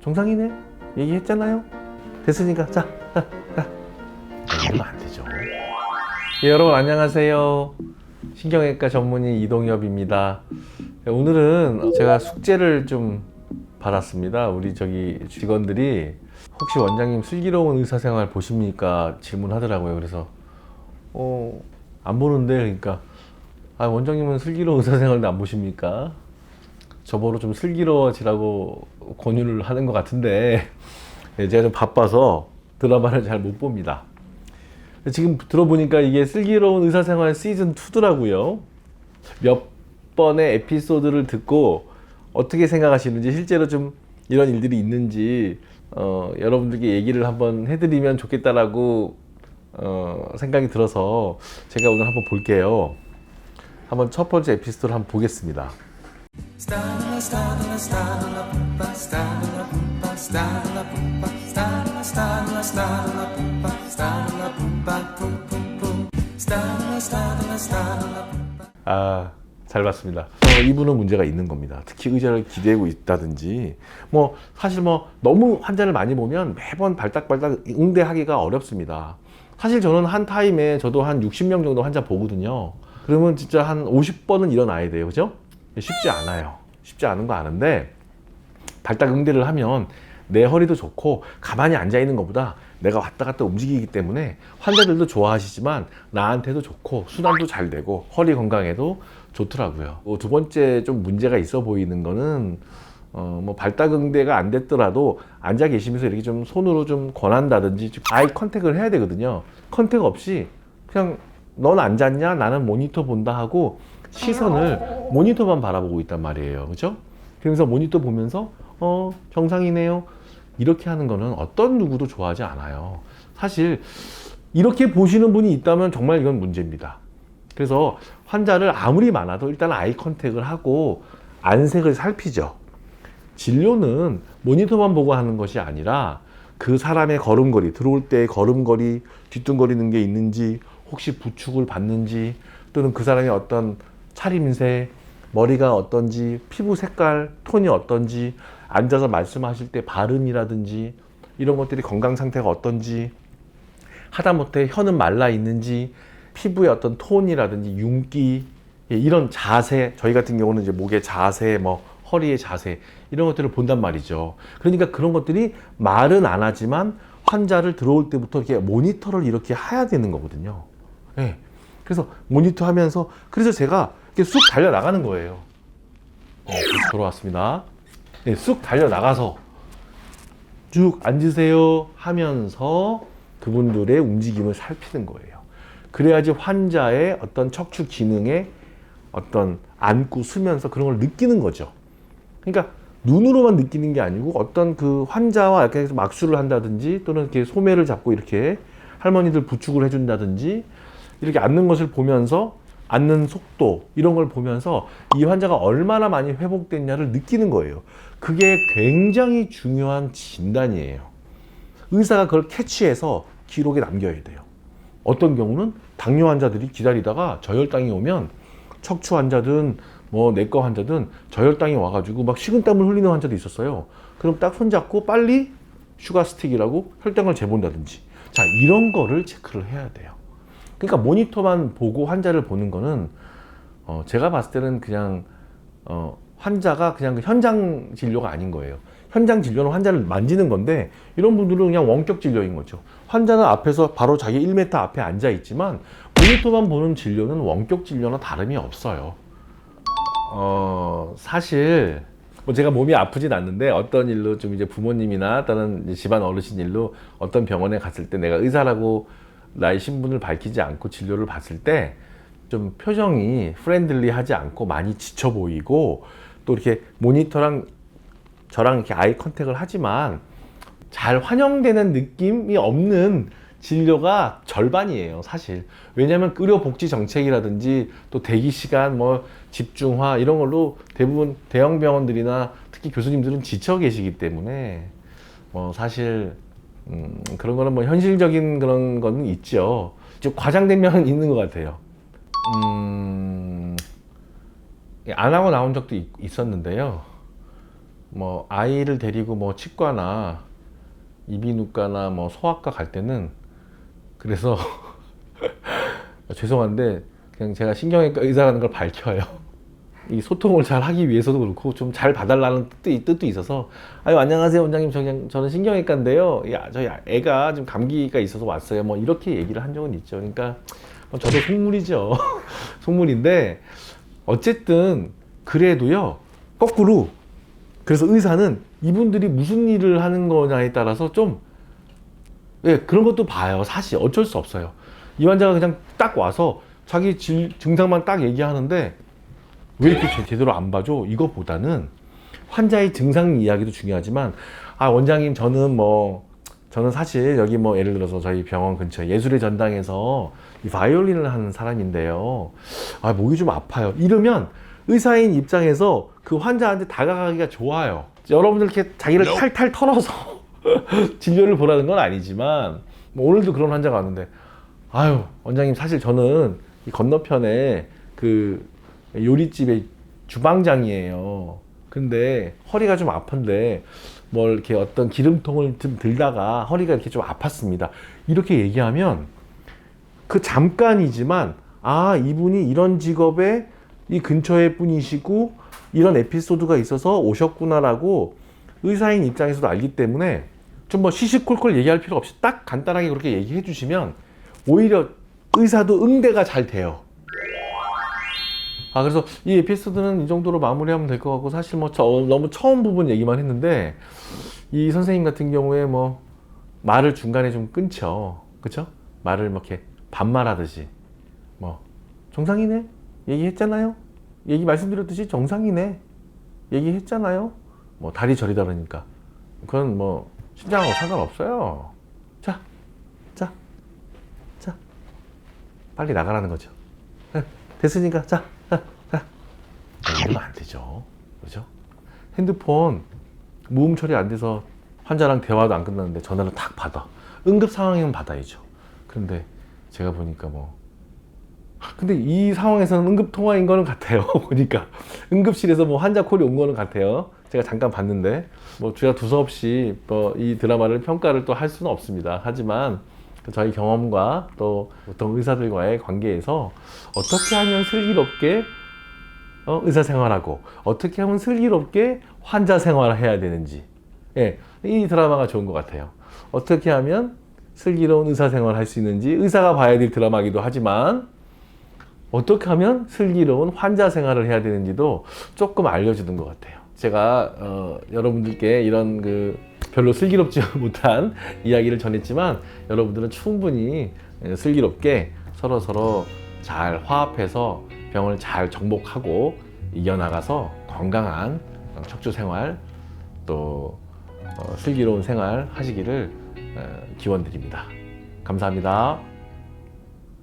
정상이네 얘기했잖아요. 됐으니까 자 이러면 안 되죠. 예, 여러분 안녕하세요. 신경외과 전문의 이동엽입니다. 오늘은 제가 숙제를 좀 받았습니다. 우리 직원들이 혹시 원장님 슬기로운 의사생활 보십니까? 질문하더라고요. 그래서 안 보는데, 그러니까 원장님은 슬기로운 의사생활도 안 보십니까? 저보고 좀 슬기로워지라고 권유를 하는 것 같은데 제가 좀 바빠서 드라마를 잘 못 봅니다. 지금 들어보니까 이게 슬기로운 의사생활 시즌 2더라고요. 몇 번의 에피소드를 듣고 어떻게 생각하시는지, 실제로 좀 이런 일들이 있는지 여러분들께 얘기를 한번 해드리면 좋겠다라고 생각이 들어서 제가 오늘 한번 볼게요. 한번 첫 번째 에피소드를 한번 보겠습니다. 잘 봤습니다. 이분은 문제가 있는 겁니다. 특히 의자를 기대고 있다든지, 사실 너무 환자를 많이 보면 매번 발딱발딱 응대하기가 어렵습니다. 사실 저는 한 타임에 저도 한 60명 정도 환자 보거든요. 그러면 진짜 한 50번은 일어나야 돼요. 그죠? 쉽지 않아요. 쉽지 않은 거 아는데, 발딱 응대를 하면 내 허리도 좋고 가만히 앉아 있는 것보다 내가 왔다 갔다 움직이기 때문에 환자들도 좋아하시지만 나한테도 좋고 순환도 잘 되고 허리 건강에도 좋더라고요. 두 번째 좀 문제가 있어 보이는 거는 발딱 응대가 안 됐더라도 앉아 계시면서 이렇게 좀 손으로 좀 권한다든지 아이 컨택을 해야 되거든요. 컨택 없이 그냥 넌 앉았냐? 나는 모니터 본다 하고 시선을 모니터만 바라보고 있단 말이에요. 그죠? 그러면서 모니터 보면서 정상이네요. 이렇게 하는 거는 어떤 누구도 좋아하지 않아요. 사실 이렇게 보시는 분이 있다면 정말 이건 문제입니다. 그래서 환자를 아무리 많아도 일단 아이 컨택을 하고 안색을 살피죠. 진료는 모니터만 보고 하는 것이 아니라 그 사람의 걸음걸이, 들어올 때의 걸음걸이, 뒤뚱거리는 게 있는지, 혹시 부축을 받는지, 또는 그 사람의 어떤 차림새, 머리가 어떤지, 피부 색깔, 톤이 어떤지, 앉아서 말씀하실 때 발음이라든지 이런 것들이 건강 상태가 어떤지, 하다못해 혀는 말라 있는지, 피부의 어떤 톤이라든지 윤기, 이런 자세, 저희 같은 경우는 이제 목의 자세, 허리의 자세, 이런 것들을 본단 말이죠. 그러니까 그런 것들이 말은 안 하지만 환자를 들어올 때부터 이렇게 모니터를 이렇게 해야 되는 거거든요. 네. 그래서 모니터 하면서, 그래서 제가 이렇게 쑥 달려 나가는 거예요. 돌아왔습니다. 네, 쑥 달려 나가서 쭉 앉으세요 하면서 그분들의 움직임을 살피는 거예요. 그래야지 환자의 어떤 척추 기능에 어떤 앉고 서면서 그런 걸 느끼는 거죠. 그러니까 눈으로만 느끼는 게 아니고 어떤 그 환자와 이렇게 막수를 한다든지, 또는 이렇게 소매를 잡고 이렇게 할머니들 부축을 해준다든지, 이렇게 앉는 것을 보면서 앉는 속도, 이런 걸 보면서 이 환자가 얼마나 많이 회복됐냐를 느끼는 거예요. 그게 굉장히 중요한 진단이에요. 의사가 그걸 캐치해서 기록에 남겨야 돼요. 어떤 경우는 당뇨 환자들이 기다리다가 저혈당이 오면, 척추 환자든 내과 환자든 저혈당이 와가지고 막 식은땀을 흘리는 환자도 있었어요. 그럼 딱 손잡고 빨리 슈가 스틱이라고 혈당을 재본다든지, 자, 이런 거를 체크를 해야 돼요. 그러니까 모니터만 보고 환자를 보는 거는 제가 봤을 때는 그냥 환자가 그냥 현장 진료가 아닌 거예요. 현장 진료는 환자를 만지는 건데, 이런 분들은 그냥 원격 진료인 거죠. 환자는 앞에서 바로 자기 1m 앞에 앉아 있지만 모니터만 보는 진료는 원격 진료나 다름이 없어요. 사실 제가 몸이 아프진 않는데 어떤 일로 좀 이제 부모님이나 다른 집안 어르신 일로 어떤 병원에 갔을 때 내가 의사라고 나의 신분을 밝히지 않고 진료를 받을 때 좀 표정이 프렌들리하지 않고 많이 지쳐 보이고, 또 이렇게 모니터랑 저랑 이렇게 아이 컨택을 하지만 잘 환영되는 느낌이 없는 진료가 절반이에요, 사실. 왜냐하면 의료 복지 정책이라든지 또 대기 시간, 집중화, 이런 걸로 대부분 대형 병원들이나 특히 교수님들은 지쳐 계시기 때문에 사실 그런 거는 현실적인 그런 거는 있죠. 좀 과장된 면은 있는 것 같아요. 안 하고 나온 적도 있었는데요. 뭐 아이를 데리고 뭐 치과나 이비인후과나 뭐 소아과 갈 때는 그래서 죄송한데 그냥 제가 신경외과 의사라는 걸 밝혀요. 이 소통을 잘 하기 위해서도 그렇고 좀 잘 봐달라는 뜻도 있어서 아유 안녕하세요 원장님 저는 신경외과인데요. 야 저희 애가 좀 감기가 있어서 왔어요. 뭐 이렇게 얘기를 한 적은 있죠. 그러니까 뭐 저도 속물이죠. 속물인데 어쨌든 그래도요 거꾸로 그래서 의사는 이분들이 무슨 일을 하는 거냐에 따라서 좀 예, 그런 것도 봐요. 사실 어쩔 수 없어요. 이 환자가 그냥 딱 와서 자기 증상만 딱 얘기하는데 왜 이렇게 제대로 안 봐줘? 이거보다는 환자의 증상 이야기도 중요하지만 아 원장님 저는 사실 여기 뭐 예를 들어서 저희 병원 근처에 예술의 전당에서 이 바이올린을 하는 사람인데요. 아 목이 좀 아파요. 이러면 의사인 입장에서 그 환자한테 다가가기가 좋아요. 여러분들 이렇게 자기를 탈탈 털어서 진료를 보라는 건 아니지만 뭐 오늘도 그런 환자가 왔는데 아유 원장님 사실 저는 이 건너편에 그 요리집의 주방장이에요. 근데 허리가 좀 아픈데 뭘 이렇게 어떤 기름통을 좀 들다가 허리가 이렇게 좀 아팠습니다. 이렇게 얘기하면 그 잠깐이지만 아 이분이 이런 직업에 이 근처에 분이시고 이런 에피소드가 있어서 오셨구나라고 의사인 입장에서도 알기 때문에 좀 뭐 시시콜콜 얘기할 필요 없이 딱 간단하게 그렇게 얘기해 주시면 오히려 의사도 응대가 잘 돼요. 아 그래서 이 에피소드는 이 정도로 마무리하면 될 것 같고 사실 뭐 너무 처음 부분 얘기만 했는데 이 선생님 같은 경우에 뭐 말을 중간에 좀 끊죠. 그쵸? 말을 뭐 이렇게 반말하듯이 뭐 정상이네? 얘기했잖아요? 얘기 말씀드렸듯이 정상이네? 얘기했잖아요? 뭐 다리 저리다 그러니까 그건 뭐 신장하고 상관없어요. 자 빨리 나가라는 거죠. 됐으니까 자 이러면 안 되죠. 그죠? 핸드폰 무음 처리 안 돼서 환자랑 대화도 안 끝났는데 전화를 탁 받아. 응급 상황이면 받아야죠. 그런데 제가 보니까 근데 이 상황에서는 응급 통화인 거는 같아요. 보니까 응급실에서 뭐 환자 콜이 온 거는 같아요. 제가 잠깐 봤는데 뭐 제가 두서없이 뭐 이 드라마를 평가를 또 할 수는 없습니다. 하지만 저희 경험과 또 보통 의사들과의 관계에서 어떻게 하면 슬기롭게 의사 생활하고 어떻게 하면 슬기롭게 환자 생활을 해야 되는지 예, 이 드라마가 좋은 것 같아요. 어떻게 하면 슬기로운 의사 생활을 할 수 있는지 의사가 봐야 될 드라마이기도 하지만 어떻게 하면 슬기로운 환자 생활을 해야 되는지도 조금 알려주는 것 같아요. 제가 여러분들께 이런 별로 슬기롭지 못한 이야기를 전했지만 여러분들은 충분히 슬기롭게 서로 잘 화합해서 병을 잘 정복하고 이겨나가서 건강한 척추 생활 또 슬기로운 생활 하시기를 기원드립니다. 감사합니다.